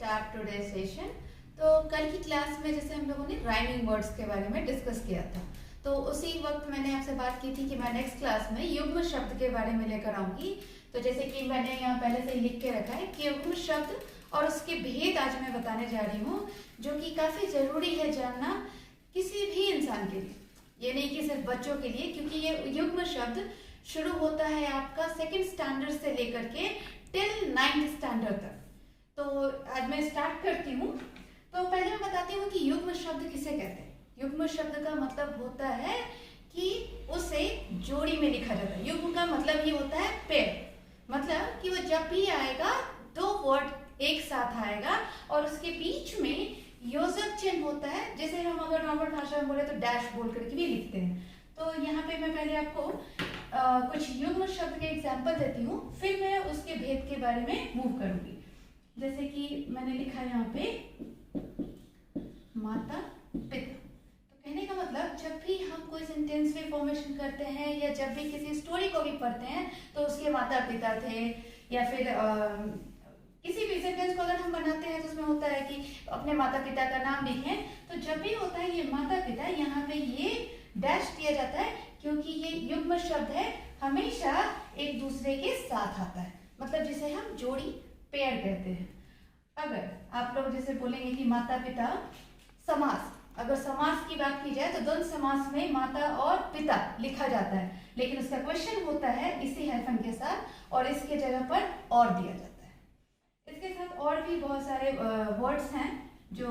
Start today session. तो कल की क्लास में जैसे हम लोगों ने राइमिंग वर्ड्स के बारे में डिस्कस किया था, तो उसी वक्त मैंने आपसे बात की थी कि मैं नेक्स्ट क्लास में युग्म शब्द के बारे में लेकर आऊंगी। तो जैसे कि मैंने यहाँ पहले से ही लिख के रखा है कि युग्म शब्द और उसके भेद आज मैं बताने जा रही हूँ, जो कि काफ़ी ज़रूरी है जानना किसी भी इंसान के लिए, ये नहीं कि सिर्फ बच्चों के लिए, क्योंकि ये युग्म शब्द शुरू होता है आपका सेकंड स्टैंडर्ड से लेकर के टिल 9th स्टैंडर्ड तक। तो आज मैं स्टार्ट करती हूँ। तो पहले मैं बताती हूँ कि युग्म शब्द किसे कहते हैं। युग्म शब्द का मतलब होता है कि उसे जोड़ी में लिखा जाता है। युग्म का मतलब ये होता है पेयर, मतलब कि वो जब भी आएगा दो वर्ड एक साथ आएगा और उसके बीच में योजक चिन्ह होता है। जैसे हम अगर नॉर्मल भाषा में बोले तो डैश बोल करके भी लिखते हैं। तो यहाँ पे मैं पहले आपको कुछ युग्म शब्द के एग्जाम्पल देती हूँ, फिर मैं उसके भेद के बारे में मूव करूंगी। जैसे कि मैंने लिखा यहाँ पे माता पिता। तो कहने का मतलब जब भी हम कोई सेंटेंस में फॉर्मेशन करते हैं या जब भी किसी स्टोरी को भी पढ़ते हैं तो उसके माता पिता थे, या फिर किसी भी सेंटेंस को अगर हम बनाते हैं तो उसमें होता है कि अपने माता पिता का नाम लिखें। तो जब भी होता है ये माता पिता, यहाँ पे ये डैश दिया जाता है क्योंकि ये युग्म शब्द है, हमेशा एक दूसरे के साथ आता है, मतलब जिसे हम जोड़ी पेयर कहते हैं। अगर आप लोग जैसे बोलेंगे कि माता पिता समास, अगर समास की बात की जाए तो द्वंद्व समास में माता और पिता लिखा जाता है, लेकिन उसका क्वेश्चन होता है इसी हाइफन के साथ और इसके जगह पर और दिया जाता है। इसके साथ और भी बहुत सारे वर्ड्स हैं जो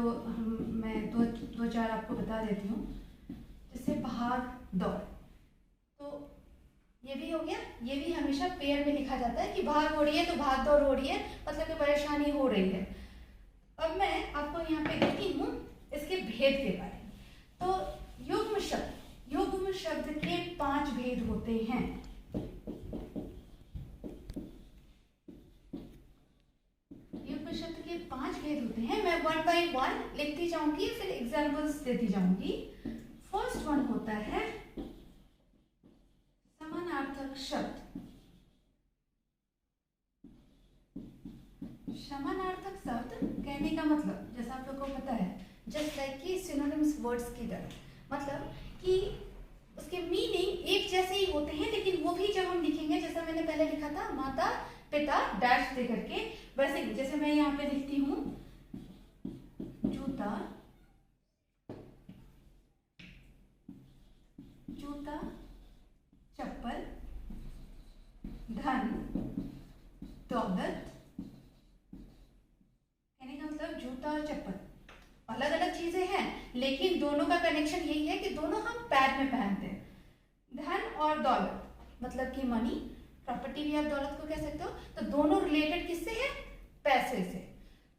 मैं दो चार आपको बता देती हूँ। जैसे भाग दौड़, तो ये भी हो गया, ये भी हमेशा पेयर में लिखा जाता है कि भाग हो रही है तो भाग दौड़ हो रही है, मतलब कि परेशानी हो रही है। अब मैं आपको यहाँ पे देती हूँ इसके भेद के बारे में। तो युग्म शब्द के 5 भेद होते हैं। युग्म शब्द के 5 भेद होते हैं। मैं 1 by 1 लिखती जाऊंगी, फिर एग्जाम्पल्स देती जाऊंगी। फर्स्ट वन होता है समानार्थक शब्द। समानार्थक शब्द कहने का मतलब जैसा आप लोगों को पता है, जस्ट लाइक कि सिनोनिम्स वर्ड्स की तरह, मतलब कि उसके मीनिंग एक जैसे ही होते हैं, लेकिन वो भी जब हम लिखेंगे, जैसा मैंने पहले लिखा था माता पिता डैश दे करके, वैसे ही जैसे मैं यहाँ पे लिखती हूँ जूता चप्पल धन दौलत। कहने का मतलब जूता और चप्पल अलग अलग चीजें हैं, लेकिन दोनों का कनेक्शन यही है कि दोनों हम पैर में पहनते हैं। धन और दौलत मतलब कि मनी, प्रॉपर्टी भी आप दौलत को कह सकते हो। तो दोनों रिलेटेड किससे है? पैसे से।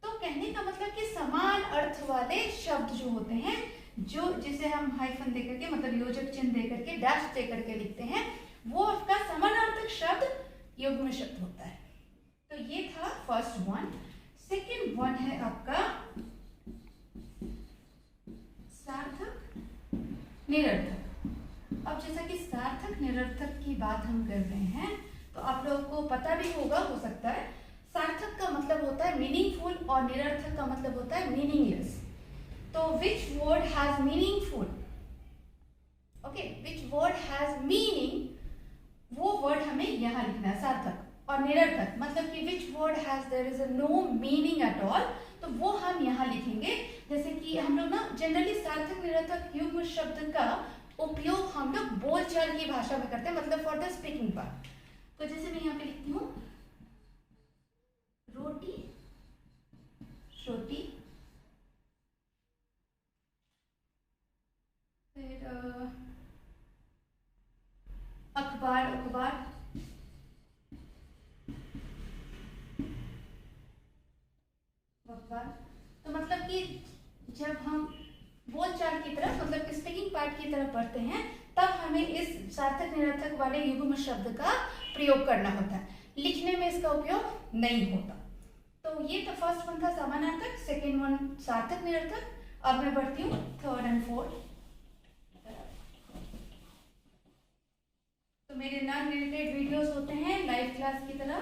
तो कहने का मतलब कि समान अर्थ वाले शब्द जो होते हैं, जो जिसे हम हाइफन देकर के मतलब योजक चिन्ह देकर के डैश देकर के लिखते हैं, वो आपका समानार्थक शब्द युग्म शब्द होता है। तो ये था फर्स्ट वन। सेकंड वन है आपका सार्थक निरर्थक। अब जैसा कि सार्थक निरर्थक की बात हम कर रहे हैं, तो आप लोगों को पता भी होगा, हो सकता है। सार्थक का मतलब होता है मीनिंगफुल और निरर्थक का मतलब होता है मीनिंगलेस। तो which word has meaningful, okay, which word has meaning, वो वर्ड हमें यहाँ लिखना है सार्थक। और निरर्थक मतलब कि which word has there is no meaning at all, तो वो हम यहाँ लिखेंगे। जैसे कि हम लोग ना जनरली सार्थक निरर्थक युग्म शब्द का उपयोग हम लोग बोलचाल की भाषा में करते हैं, मतलब फॉर द स्पीकिंग पार्ट। तो जैसे मैं यहाँ पे लिखती हूँ रोटी छोटी, फिर अखबार अखबार, तो मतलब कि जब हम बोलचाल की तरफ मतलब स्पीकिंग पार्ट की तरफ पढ़ते हैं, तब हमें इस सार्थक निरर्थक वाले युग्म शब्द का प्रयोग करना होता है, लिखने में इसका उपयोग नहीं होता। तो ये तो फर्स्ट वन था समानार्थक, सेकेंड वन सार्थक निरर्थक। अब मैं बढ़ती हूँ थर्ड एंड फोर्थ। तो मेरे नॉन रिलेटेड वीडियोस होते हैं लाइव क्लास की तरह,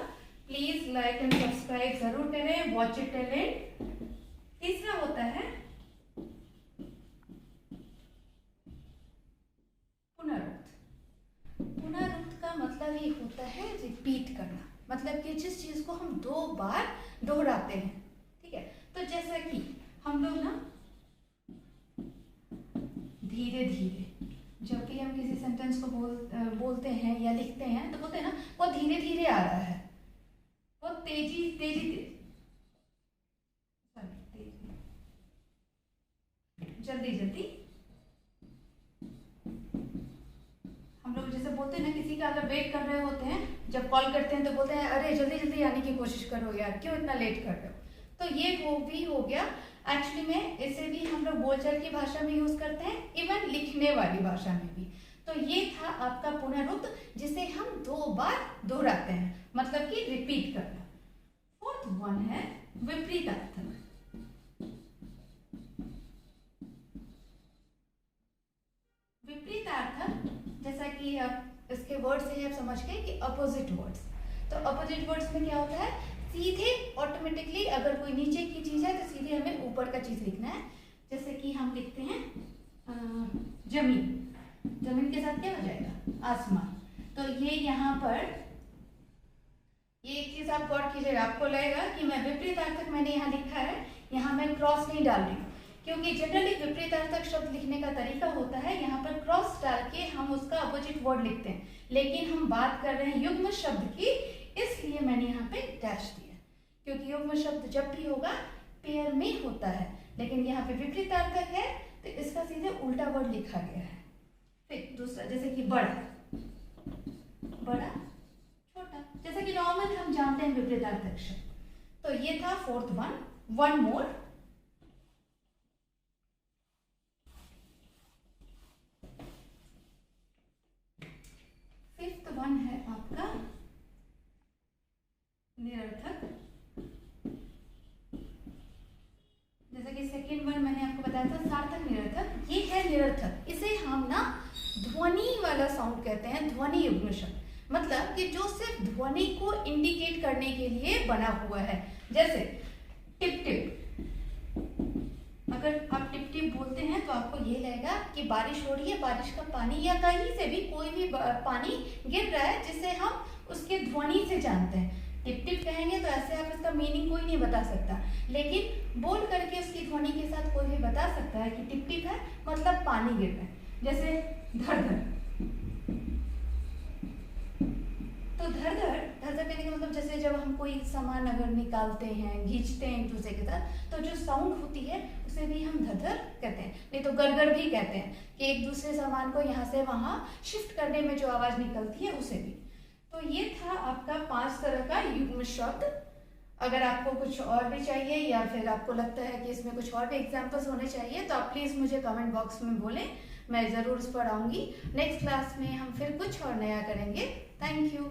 प्लीज लाइक एंड सब्सक्राइब जरूर करें, वॉच इट टिल एंड। तीसरा होता है पुनरुक्त। पुनरुक्त का मतलब ये होता है रिपीट करना, मतलब कि जिस चीज को हम 2 बार दोहराते हैं, ठीक है। तो जैसा कि हम लोग ना धीरे धीरे, जब भी हम किसी सेंटेंस को बोलते हैं या लिखते हैं तो बोलते हैं ना वो धीरे धीरे आ रहा है, वो तेजी तेजी जल्दी जल्दी। हम लोग जैसे बोलते हैं ना, किसी का अगर वेट कर रहे होते हैं, जब कॉल करते हैं तो बोलते हैं अरे जल्दी जल्दी आने की कोशिश करो यार, क्यों इतना लेट कर रहे हो। तो ये वो भी हो गया। एक्चुअली में इसे भी हम लोग बोलचाल की भाषा में यूज करते हैं, इवन लिखने वाली भाषा में भी। तो ये था आपका पुनरुक्त, जिसे हम 2 बार दोहराते हैं, मतलब कि रिपीट करना। फोर्थ वन है विपरीतार्थक। विपरीतार्थक, जैसा कि आप इसके वर्ड से ही आप समझ गए कि अपोजिट वर्ड्स। तो अपोजिट वर्ड्स में क्या होता है, सीधे ऑटोमेटिकली अगर कोई नीचे की चीज है तो सीधे हमें ऊपर का चीज लिखना है। जैसे कि हम लिखते हैं जमीन, जमीन के साथ क्या हो जाएगा, आसमान। तो ये यहाँ पर ये एक चीज आप गौर कीजिएगा, आपको लगेगा कि मैं विपरीतार्थक मैंने यहाँ लिखा है, यहाँ मैं क्रॉस नहीं डाल रही हूँ, क्योंकि जनरली विपरीतार्थक शब्द लिखने का तरीका होता है यहाँ पर क्रॉस डाल के हम उसका अपोजिट वर्ड लिखते हैं, लेकिन हम बात कर रहे हैं युग्म शब्द की, इसलिए मैंने यहाँ पे डैश दिया, क्योंकि युग्म शब्द जब भी होगा पेयर में होता है, लेकिन यहाँ पे विपरीतार्थक है तो इसका सीधे उल्टा वर्ड लिखा गया है। फिर दूसरा, जैसे कि बड़ा, बड़ा छोटा, जैसा कि नॉर्मल हम जानते हैं विपरीतार्थक शब्द। तो ये था fourth one. One more, fifth one है आपका निरर्थक। जैसा कि सेकेंड वन मैंने आपको बताया था सार्थक निरर्थक, ये है निरर्थक। इसे हम ना ध्वनि वाला साउंड कहते हैं, ध्वनि युग्म शब्द, मतलब कि जो सिर्फ ध्वनि को इंडिकेट करने के लिए बना हुआ है। जैसे टिप टिप, अगर आप टिप टिप बोलते हैं तो आपको ये लगेगा कि बारिश हो रही है, बारिश का पानी या कहीं से भी कोई भी पानी गिर रहा है, जिसे हम उसके ध्वनि से जानते हैं। टिप टिप कहेंगे तो ऐसे आप इसका मीनिंग कोई नहीं बता सकता, लेकिन बोल करके उसकी ध्वनि के साथ कोई भी बता सकता है कि टिप टिप है मतलब पानी गिर रहा है। जैसे धर धर, तो धर धर, धर धर कहने का मतलब जैसे जब हम कोई सामान अगर निकालते हैं, खींचते हैं एक दूसरे के साथ, तो जो साउंड होती है उसे भी हम धर धर कहते हैं, नहीं तो गड़गड़ भी कहते हैं, कि एक दूसरे सामान को यहाँ से वहां शिफ्ट करने में जो आवाज निकलती है उसे भी। तो ये था आपका 5 तरह का युग्म शब्द। अगर आपको कुछ और भी चाहिए या फिर आपको लगता है कि इसमें कुछ और भी एग्जाम्पल्स होने चाहिए तो आप प्लीज़ मुझे कमेंट बॉक्स में बोलें, मैं ज़रूर उस पर आऊँगी। नेक्स्ट क्लास में हम फिर कुछ और नया करेंगे। Thank you.